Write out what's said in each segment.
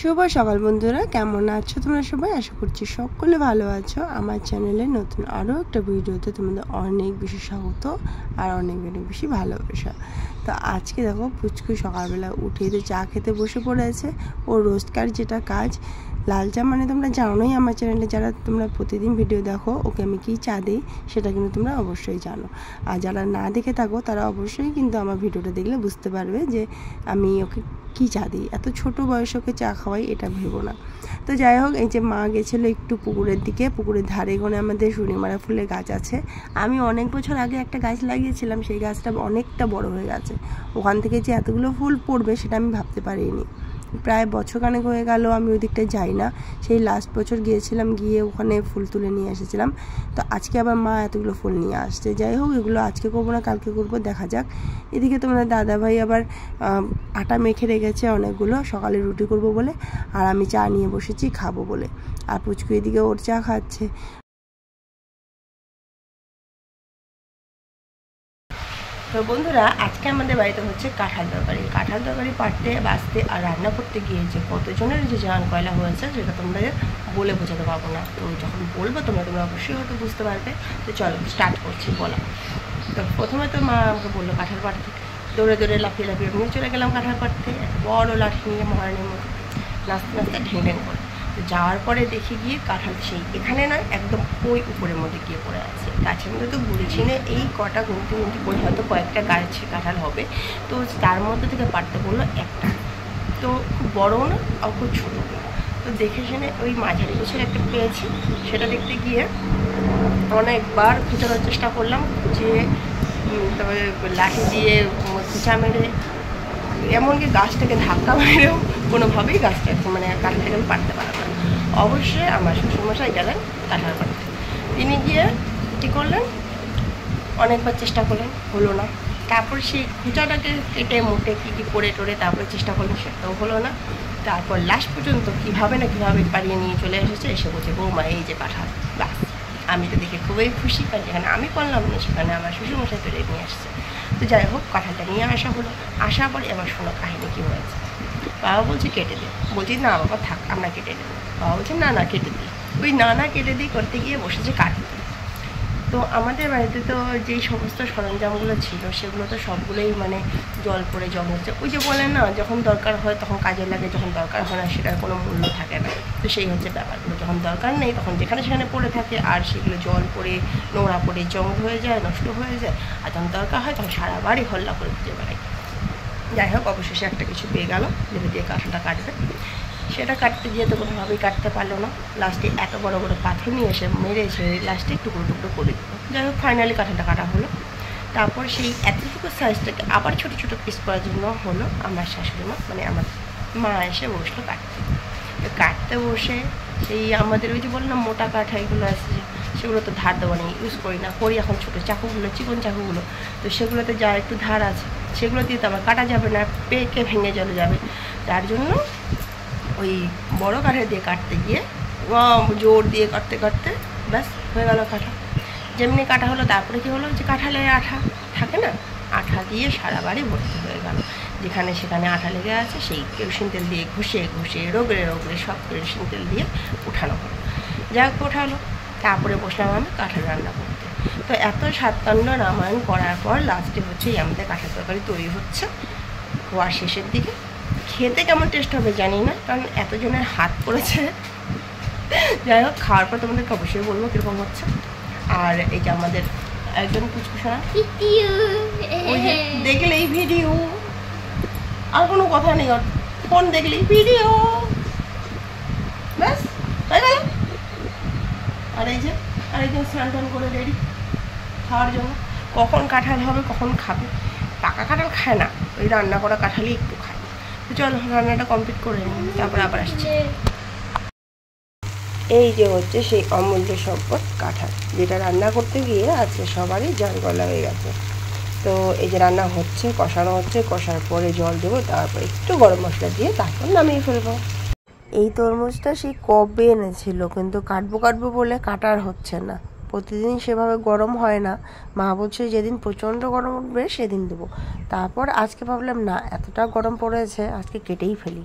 শুভ সকাল বন্ধুরা, কেমন আছো তোমরা সবাই? আশা করছি সকলে ভালো আছো। আমার চ্যানেলে নতুন আরও একটা ভিডিওতে তোমাদের অনেক বেশি স্বাগত আর অনেক বেশি ভালোবাসা। তো আজকে দেখো পুচকু সকালবেলা উঠে তো চা খেতে বসে পড়েছে। ও রোজকার যেটা কাজ, লাল চা, মানে তোমরা জানোই আমার চ্যানেলে যারা তোমরা প্রতিদিন ভিডিও দেখো ওকে আমি কী চা দিই সেটা কিন্তু তোমরা অবশ্যই জানো। আর যারা না দেখে থাকো তারা অবশ্যই কিন্তু আমার ভিডিওটা দেখলে বুঝতে পারবে যে আমি ওকে কী চা দিই। এত ছোটো বয়সে ওকে চা খাওয়াই এটা ভেবো না। তো যাই হোক, এই যে মা গেছিলো একটু পুকুরের দিকে, পুকুরের ধারে কোণে আমাদের শনিমারা ফুলের গাছ আছে। আমি অনেক বছর আগে একটা গাছ লাগিয়েছিলাম, সেই গাছটা অনেকটা বড় হয়ে গেছে। ওখান থেকে যে এতগুলো ফুল পড়বে সেটা আমি ভাবতে পারিনি। প্রায় বছরখানেক হয়ে গেল আমি ওই দিকটায় যাই না। সেই লাস্ট বছর গিয়েছিলাম, গিয়ে ওখানে ফুল তুলে নিয়ে এসেছিলাম। তো আজকে আবার মা এতগুলো ফুল নিয়ে আসছে। যাই হোক, এগুলো আজকে করবো না কালকে করবো, দেখা যাক। এদিকে তোমাদের দাদাভাই আবার আটা মেখে রেখেছে অনেকগুলো, সকালে রুটি করব বলে, আর আমি চা নিয়ে বসেছি খাবো বলে। আর পুচকু এদিকে ওর চা খাচ্ছে। তো বন্ধুরা, আজকে আমাদের বাড়িতে হচ্ছে কাঁঠাল তরকারি পাড়তে বাছতে আর রান্না করতে গিয়ে যে কতজনের যে জান কয়লা হয়েছে সেটা তোমরা বলে বোঝাতে পারবো না। তো যখন বলবো তোমরা অবশ্যই হয়তো বুঝতে পারবে। তো চলো স্টার্ট করছি বলা। তো প্রথমে তো মা আমাকে বললো কাঁঠাল পাড়তে, দৌড়ে লাফিয়ে নিয়ে চলে গেলাম কাঁঠাল পাড়তে। একটা বড় লাঠি নিয়ে মহারানীর মতো নাচতে ঢেং করে। তো যাওয়ার পরে দেখি গিয়ে কাঁঠাল সেই এখানে নয়, একদম ওই উপরের মধ্যে গিয়ে পড়ে আছে। গাছের মধ্যে তো বলেছি না এই কটা গুনতি করে হয়তো কয়েকটা গাছে কাঁঠাল হবে। তো তার মধ্যে থেকে পাড়তে বললো একটা, তো খুব বড়ও না আর খুব ছোটো। তো দেখে শুনে ওই মাঝারি গোছের একটা পেয়েছি। সেটা দেখতে গিয়ে অনেকবার খুঁচানোর চেষ্টা করলাম, যে তারপরে লাঠি দিয়ে খুঁচা মেরে, এমনকি গাছটাকে ধাক্কা মেরেও কোনোভাবেই গাছটাকে মানে কাঁঠালটাকে আমি পাড়তে পারলাম না। অবশ্যই আমার শ্বশুরমশাই গেলেন কাঁঠাল পাড়তে। তিনি গিয়ে কী করলেন, অনেকবার চেষ্টা করলেন, হলো না। তারপর সেই খুঁচাটাকে কেটে মুটে কী করে টোরে তারপরে চেষ্টা করলেন, সেটাও হলো না। তারপর লাস্ট পর্যন্ত কীভাবে পাড়িয়ে নিয়ে চলে এসেছে, এসে বলছে বৌমা এই যে কাঁঠাল। বাস, আমি তো দেখে খুবই খুশি, কারণ যেখানে আমি করলাম না সেখানে আমার শ্বশুরমশাই পেরে নিয়ে আসছে। তো যাই হোক, কাঁঠালটা নিয়ে আসা হলো। আসার পরে এবার শোনো কাহিনি কী হয়েছে। বাবা বলছে কেটে দে, বলছি না বাবা থাক আমরা কেটে দেবো। বাবা বলছে না কেটে দিই। ওই না কেটে দিই করতে গিয়ে বসেছে কাটতে। তো আমাদের বাড়িতে তো যেই সমস্ত সরঞ্জামগুলো ছিল সেগুলো তো সবগুলোই মানে জল পড়ে জল হচ্ছে। ওই যে বলে না, যখন দরকার হয় তখন কাজে লাগে, যখন দরকার হয় না সেটার কোনো মূল্য থাকে না। তো সেই হচ্ছে ব্যাপারগুলো, যখন দরকার নেই তখন যেখানে সেখানে পড়ে থাকে, আর সেগুলো জল পড়ে নোংরা পড়ে জং হয়ে যায়, নষ্ট হয়ে যায়। আর যখন দরকার হয় তখন সারা বাড়ি হল্লা করে খুঁজে বেড়ায়। যাই হোক, অবশেষে একটা কিছু পেয়ে গেল যেটা দিয়ে কাঁঠালটা কাটবে। সেটা কাটতে গিয়ে তো কোনোভাবেই কাটতে পারলো না। লাস্টে এত বড় পাথর নিয়ে এসে মেরেছে, লাস্টে টুকরো করে দিল। যাই হোক, ফাইনালি কাঁঠালটা কাটা হলো। তারপর সেই এতটুকু সাইজটাকে আবার ছোটো পিস করার জন্য হলো আমার শাশুড়ি মা, মানে আমার মা এসে বসলো কাটতে বসে সেই আমাদের ওই যে বলো না মোটা কাঠা এগুলো আছে, সেগুলো তো ধার দেওয়া নেই, ইউজ করি না, করি এখন ছোটো চাকুগুলো, চিকন চাকুগুলো। তো সেগুলোতে যা একটু ধার আছে সেগুলো দিয়ে তো আবার কাটা যাবে না, পেকে ভেঙে চলে যাবে। তার জন্য ওই বড় কাঠের দিয়ে কাটতে গিয়ে জোর দিয়ে কাটতে ব্যাস হয়ে গেল কাঁঠাল। যেমনি কাটা হলো, তারপরে কী হলো, যে কাঁঠালের আঠা থাকে না, আঠা দিয়ে সারা বাড়ি ভর্তি হয়ে গেল। যেখানে সেখানে আঠা লেগে আছে সেই কেরোসিন তেল দিয়ে ঘষে রোগড়ে সব কেরোসিন তেল দিয়ে উঠানো হলো। যা হোক ওঠালো, তারপরে বসলাম আমি কাঁঠাল রান্না করতে। তো এত সাতকাণ্ড রামায়ণ করার পর লাস্টে হচ্ছে এই আমাদের কাঁঠাল তরকারি তৈরি হচ্ছে। হওয়ার শেষের দিকে খেতে কেমন টেস্ট হবে জানি না, কারণ এতজনের হাত পড়েছে। যাই হোক, খাওয়ার পর তোমাদেরকে অবশ্যই বলবো কীরকম হচ্ছে। আর এই যে আমাদের একজন কুচকুশোনা, ওই যে দেখলেই ভিডিও, আর কোনো কথা নেই, ওর ফোন দেখলেই ভিডিও, ব্যাস হয়ে গেল। আর এই যে আরেকজন স্নান টান করে রেডি খাওয়ার জন্য। কখন কাঁঠাল হবে কখন খাবে, পাকা কাঁঠাল খায় না, ওই রান্না করা কাঁঠালই একটু খায়। তো চলো রান্নাটা কমপ্লিট করে নিই, তারপরে আবার আসছি। এই যে হচ্ছে সেই অমূল্য সম্পদ কাঁঠাল, যেটা রান্না করতে গিয়ে আজকে সবারই জান গলা হয়ে গেছে। তো এই যে রান্না হচ্ছে, কষানো হচ্ছে, কষার পরে জল দেবো, তারপর একটু গরম মশলা দিয়ে তারপর নামিয়ে ফেলবো। এই তরমুজটা সেই কবে এনেছিল, কিন্তু কাটবো বলে কাটার হচ্ছে না। প্রতিদিন সেভাবে গরম হয় না, মা বলছে যেদিন প্রচণ্ড গরম উঠবে সেদিন দেবো। তারপর আজকে ভাবলাম না, এতটা গরম পড়েছে আজকে কেটেই ফেলি।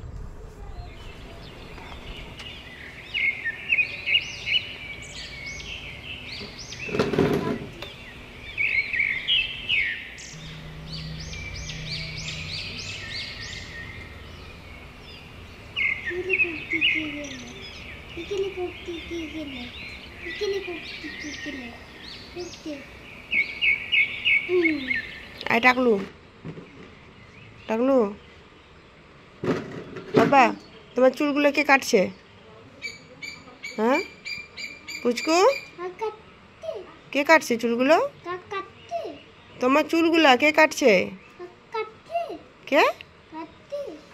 আয় টাকলু, টাকলু বাবা, তোমার চুলগুলো কে কাটছে? হ্যাঁ পুচকু, কে কাটছে চুলগুলো? তোমার চুলগুলা কে কাটছে? কে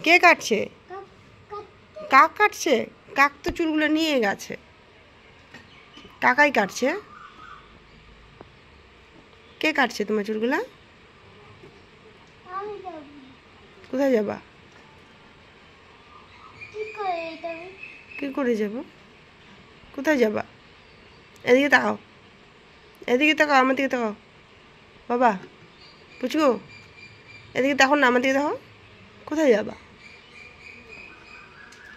কে কাটছে? কাক কাটছে? কাক তো চুলগুলো নিয়ে গেছে, কাকাই কাটছে। কে কাটছে তোমার চুলগুলা? কোথায় যাবা? কি করে যাব? কোথায় যাবা? এদিকে তাকাও, এদিকে তাকাও, আমার দিকে তাকাও বাবা। পুচকু এদিকে দেখো না, আমার দিকে দেখো। কোথায় যাবা?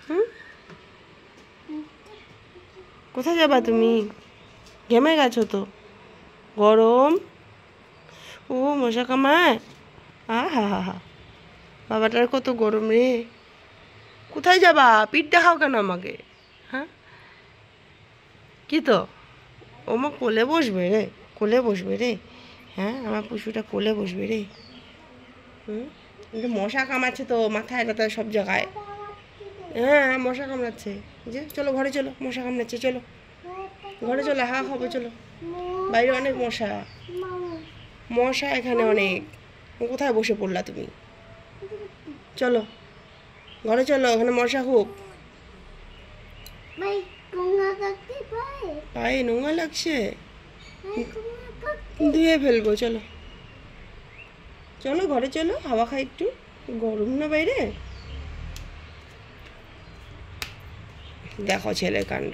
হুম, কোথায় যাবা তুমি? ঘেমে গেছো তো, গরম। ও মশা কামায়, হা হা হা। বাবাটার কত গরম রে। কোথায় যাবা? পিঠ দেখাও কেন আমাকে? হ্যাঁ কি তো, ওমা কোলে বসবে রে, কোলে বসবে রে। হ্যাঁ আমার পশুটা কোলে বসবে রে। কিন্তু মশা কামড়াচ্ছে তো মাথায় টাথায় সব জায়গায়। হ্যাঁ মশা কামড়াচ্ছে, যে চলো ঘরে চলো, মশা কামড়াচ্ছে, চলো ঘরে চলো, হা হবে চলো। বাইরে অনেক মশা, মশা এখানে অনেক। কোথায় বসে পড়লা তুমি? চলো ঘরে চলো, ওখানে মশা খুব। পায়ে নোংরা লাগছে, ধুয়ে ফেলবো। চলো চলো ঘরে চলো, হাওয়া খাই একটু, গরম না বাইরে। দেখো ছেলের কাণ্ড।